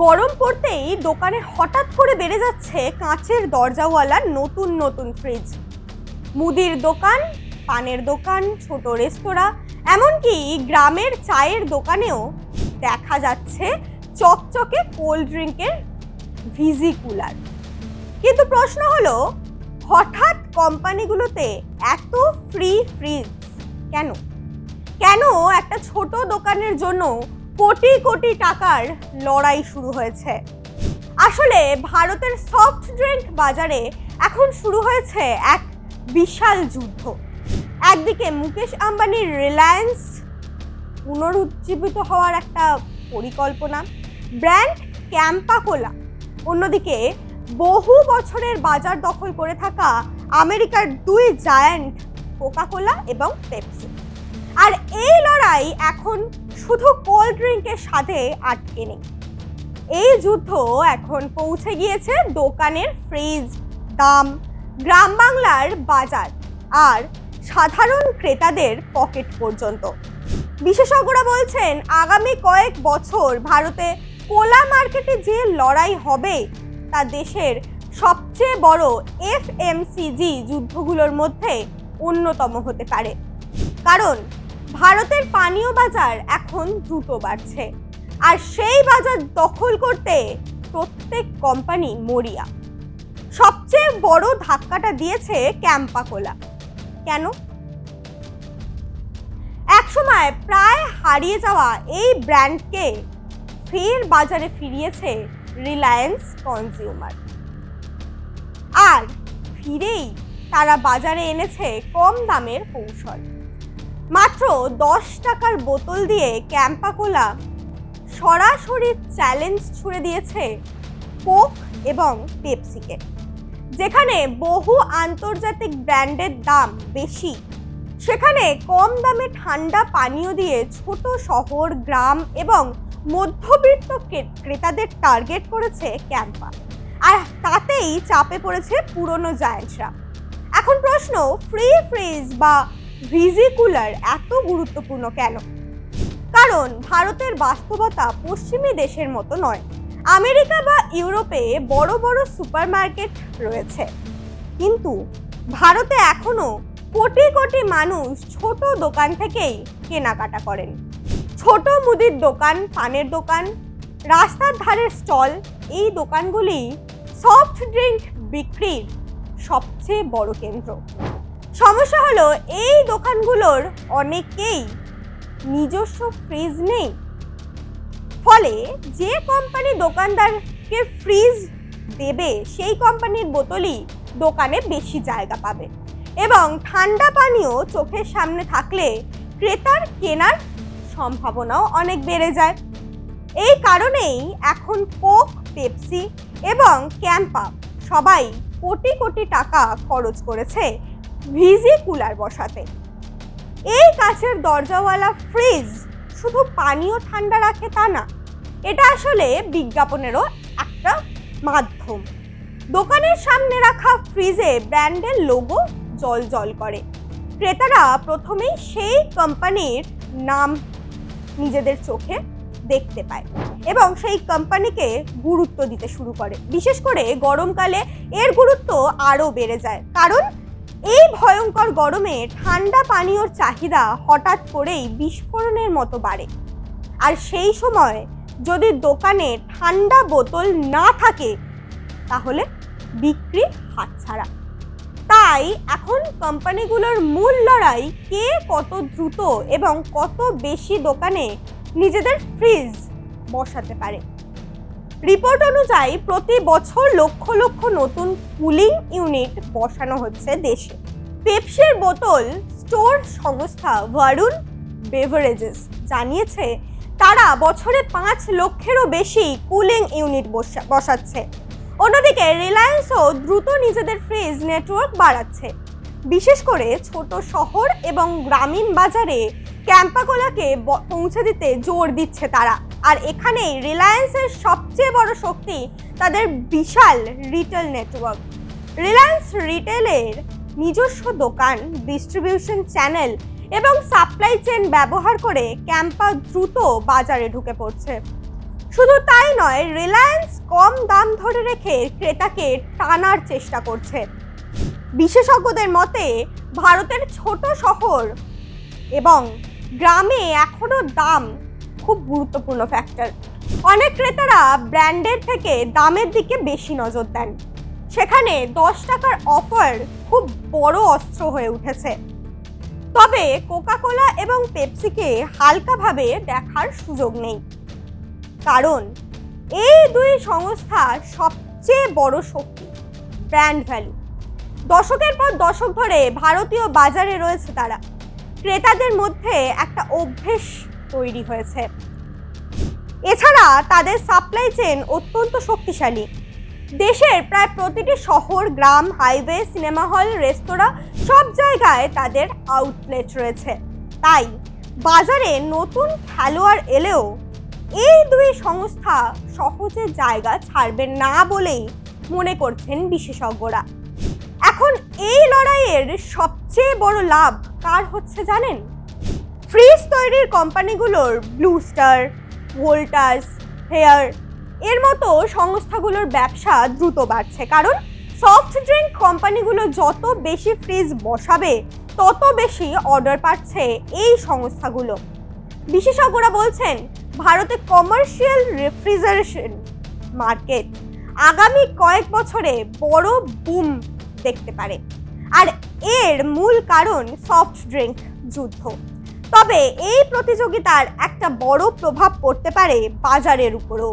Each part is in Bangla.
গরম পড়তেই দোকানে হঠাৎ করে বেড়ে যাচ্ছে কাঁচের দরজাওয়ালা নতুন নতুন ফ্রিজ। মুদির দোকান, পানের দোকান, ছোট রেস্তোরাঁ, এমনকি গ্রামের চায়ের দোকানেও দেখা যাচ্ছে চকচকে কোল্ড ড্রিঙ্কের ভিজি কুলার। কিন্তু প্রশ্ন হলো, হঠাৎ কোম্পানিগুলোতে এত ফ্রি ফ্রিজ কেন? কেন একটা ছোট দোকানের জন্য কোটি কোটি টাকার লড়াই শুরু হয়েছে? আসলে ভারতের সফট ড্রিঙ্ক বাজারে এখন শুরু হয়েছে এক বিশাল যুদ্ধ। একদিকে মুকেশ আম্বানির রিলায়েন্স পুনরুজ্জীবিত হওয়ার একটা পরিকল্পনা, ব্র্যান্ড ক্যাম্পা কোলা, অন্যদিকে বহু বছরের বাজার দখল করে থাকা আমেরিকার দুই জায়ান্ট কোকা কোলা এবং পেপসি। আর এই লড়াই এখন শুধু কোল্ড ড্রিঙ্কের স্বাদে আটকে নেই, এই যুদ্ধ এখন পৌঁছে গিয়েছে দোকানের ফ্রিজ, দাম, গ্রাম বাংলার বাজার আর সাধারণ ক্রেতাদের পকেট পর্যন্ত। বিশেষজ্ঞরা বলছেন, আগামী কয়েক বছর ভারতে কোলা মার্কেটে যে লড়াই হবে তা দেশের সবচেয়ে বড় এফএমসিজি যুদ্ধগুলোর মধ্যে অন্যতম হতে পারে। কারণ ভারতের পানীয় বাজার এখন দ্রুত বাড়ছে, আর সেই বাজার দখল করতে প্রত্যেক কোম্পানি মরিয়া। সবচেয়ে বড় ধাক্কাটা দিয়েছে ক্যাম্পা কোলা। কেন? একসময় প্রায় হারিয়ে যাওয়া এই ব্র্যান্ডকে ফের বাজারে ফিরিয়েছে রিলায়েন্স কনজিউমার। আর ফিরেই তারা বাজারে এনেছে কম দামের কৌশল। মাত্র 10 টাকার বোতল দিয়ে ক্যাম্পা কোলা সরাসরি চ্যালেঞ্জ ছুড়ে দিয়েছে কোক এবং পেপসিকে। যেখানে বহু আন্তর্জাতিক ব্র্যান্ডের দাম বেশি, সেখানে কম দামে ঠান্ডা পানীয় দিয়ে ছোট শহর, গ্রাম এবং মধ্যবিত্ত ক্রেতাদের টার্গেট করেছে ক্যাম্পা। আর তাতেই চাপে পড়েছে পুরনো জায়ান্টরা। এখন প্রশ্ন, ফ্রি ফ্রিজ বা ভিজি কুলার এত গুরুত্বপূর্ণ কেন? কারণ ভারতের বাস্তবতা পশ্চিমী দেশের মতো নয়। আমেরিকা বা ইউরোপে বড় বড় সুপারমার্কেট রয়েছে, কিন্তু ভারতে এখনো কোটি কোটি মানুষ ছোট দোকান থেকেই কেনাকাটা করেন। ছোট মুদির দোকান, পানের দোকান, রাস্তার ধারের স্টল, এই দোকানগুলি সফট ড্রিঙ্ক বিক্রির সবচেয়ে বড় কেন্দ্র। সমস্যা হলো, এই দোকানগুলোর অনেকেই নিজস্ব ফ্রিজ নেই। ফলে যে কোম্পানি দোকানদারকে ফ্রিজ দেবে, সেই কোম্পানির বোতলই দোকানে বেশি জায়গা পাবে এবং ঠান্ডা পানীয় চোখের সামনে থাকলে ক্রেতার কেনার সম্ভাবনাও অনেক বেড়ে যায়। এই কারণেই এখন কোক, পেপসি এবং ক্যাম্পা সবাই কোটি কোটি টাকা খরচ করেছে ভিজি কুলার বসাতে। এই কাঁচের দরজাওয়ালা ফ্রিজ শুধু পানীয় ঠান্ডা রাখে তা না, এটা আসলে বিজ্ঞাপনেরও একটা মাধ্যম। দোকানের সামনে রাখা ফ্রিজে ব্র্যান্ডের লোগো জ্বলজ্বল করে। ক্রেতারা প্রথমেই সেই কোম্পানির নাম নিজেদের চোখে দেখতে পায় এবং সেই কোম্পানিকে গুরুত্ব দিতে শুরু করে। বিশেষ করে গরমকালে এর গুরুত্ব আরও বেড়ে যায়, কারণ এই ভয়ঙ্কর গরমে ঠান্ডা পানীয়র চাহিদা হঠাৎ করেই বিস্ফোরণের মতো বাড়ে। আর সেই সময় যদি দোকানে ঠান্ডা বোতল না থাকে, তাহলে বিক্রি হাতছাড়া। তাই এখন কোম্পানিগুলোর মূল লড়াই কে কত দ্রুত এবং কত বেশি দোকানে নিজেদের ফ্রিজ বসাতে পারে। রিপোর্ট অনুযায়ী প্রতি বছর লক্ষ লক্ষ নতুন কুলিং ইউনিট বসানো হচ্ছে দেশে। পেপসির বোতল স্টোর সংস্থা ভারুন বেভারেজেস জানিয়েছে, তারা বছরে 5 লক্ষেরও বেশি কুলিং ইউনিট বসাচ্ছে। অন্যদিকে রিলায়েন্সও দ্রুত নিজেদের ফ্রিজ নেটওয়ার্ক বাড়াচ্ছে। বিশেষ করে ছোট শহর এবং গ্রামীণ বাজারে ক্যাম্পা কোলাকে পৌঁছে দিতে জোর দিচ্ছে তারা। আর এখানেই রিলায়েন্সের সবচেয়ে বড় শক্তি তাদের বিশাল রিটেল নেটওয়ার্ক। রিলায়েন্স রিটেলের নিজস্ব দোকান, ডিস্ট্রিবিউশন চ্যানেল এবং সাপ্লাই চেইন ব্যবহার করে ক্যাম্পা দ্রুত বাজারে ঢুকে পড়ছে। শুধু তাই নয়, রিলায়েন্স কম দাম ধরে রেখে ক্রেতাকে টানার চেষ্টা করছে। বিশেষজ্ঞদের মতে ভারতের ছোট শহর এবং গ্রামে এখনো দাম খুব গুরুত্বপূর্ণ ফ্যাক্টর। অনেক ক্রেতারা ব্র্যান্ডের থেকে দামের দিকে বেশি নজর দেন। সেখানে 10 টাকার অফার খুব বড় অস্ত্র হয়ে উঠেছে। তবে কোকা-কোলা এবং পেপসিকে হালকাভাবে দেখার সুযোগ নেই, কারণ এই দুই সংস্থার সবচেয়ে বড় শক্তি ব্র্যান্ড ভ্যালু। দশকের পর দশক ধরে ভারতীয় বাজারে রয়েছে তারা। ক্রেতাদের মধ্যে একটা অভ্যেস তৈরি হয়েছে। এছাড়া তাদের সাপ্লাই চেইন অত্যন্ত শক্তিশালী। দেশের প্রায় প্রতিটি শহর, গ্রাম, হাইওয়ে, সিনেমা হল, রেস্তোরাঁ সব জায়গায় তাদের আউটলেট রয়েছে। তাই বাজারে নতুন খেলোয়াড় এলেও এই দুই সংস্থা সহজে জায়গা ছাড়বে না বলেই মনে করছেন বিশেষজ্ঞরা। এখন এই লড়াইয়ের সবচেয়ে বড় লাভ কার হচ্ছে জানেন? ফ্রিজ তৈরির কোম্পানিগুলোর ব্লু স্টার, ভোল্টাস, হেয়ার এর মতো সংস্থাগুলোর ব্যবসা দ্রুত বাড়ছে, কারণ সফট ড্রিঙ্ক কোম্পানিগুলো যত বেশি ফ্রিজ বসাবে তত বেশি অর্ডার পাচ্ছে এই সংস্থাগুলো। বিশেষজ্ঞরা বলছেন ভারতে কমার্শিয়াল রেফ্রিজারেশন মার্কেট আগামী কয়েক বছরে বড় বুম দেখতে পারে, আর এর মূল কারণ সফট ড্রিঙ্ক যুদ্ধ। তবে এই প্রতিযোগিতার একটা বড় প্রভাব পড়তে পারে বাজারের উপরও।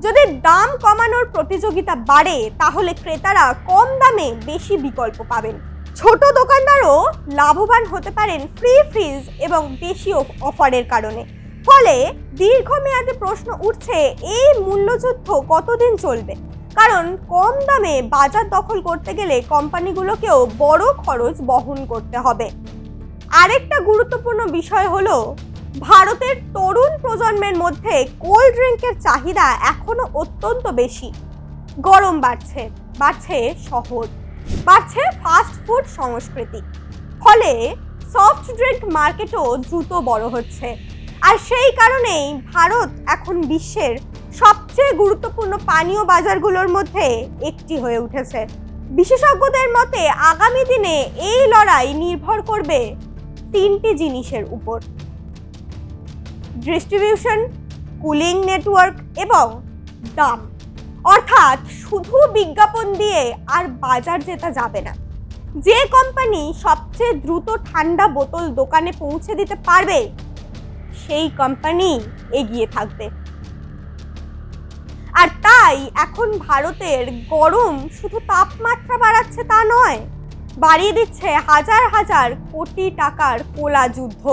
যদি দাম কমানোর প্রতিযোগিতা বাড়ে তাহলে ক্রেতারা কম দামে বেশি বিকল্প পাবেন। ছোট দোকানদারও লাভবান হতে পারেন ফ্রি ফ্রিজ এবং বেশি অফারের কারণে। ফলে দীর্ঘমেয়াদী প্রশ্ন উঠছে, এই মূল্যযুদ্ধ কতদিন চলবে? কারণ কম দামে বাজার দখল করতে গেলে কোম্পানিগুলোকেও বড় খরচ বহন করতে হবে। আরেকটা গুরুত্বপূর্ণ বিষয় হলো ভারতের তরুণ প্রজন্মের মধ্যে কোল্ড ড্রিঙ্কের চাহিদা এখনো অত্যন্ত বেশি। গরম বাড়ছে শহর, বাড়ছে ফাস্ট ফুড সংস্কৃতি। ফলে সফট ড্রিঙ্ক মার্কেটও দ্রুত বড় হচ্ছে। আর সেই কারণেই ভারত এখন বিশ্বের সবচেয়ে গুরুত্বপূর্ণ পানীয় বাজারগুলোর মধ্যে একটি হয়ে উঠেছে। বিশেষজ্ঞদের মতে আগামী দিনে এই লড়াই নির্ভর করবে 3টি জিনিসের উপর: ডিস্ট্রিবিউশন, কুলিং নেটওয়ার্ক এবং দাম। অর্থাৎ শুধু বিজ্ঞাপন দিয়ে আর বাজার জেতা যাবে না। যে কোম্পানি সবচেয়ে দ্রুত ঠান্ডা বোতল দোকানে পৌঁছে দিতে পারবে সেই কোম্পানি এগিয়ে থাকবে। আর তাই এখন ভারতের গরম শুধু তাপমাত্রা বাড়াচ্ছে তা নয়, বাড়িয়ে দিচ্ছে হাজার হাজার কোটি টাকার কোলা যুদ্ধ।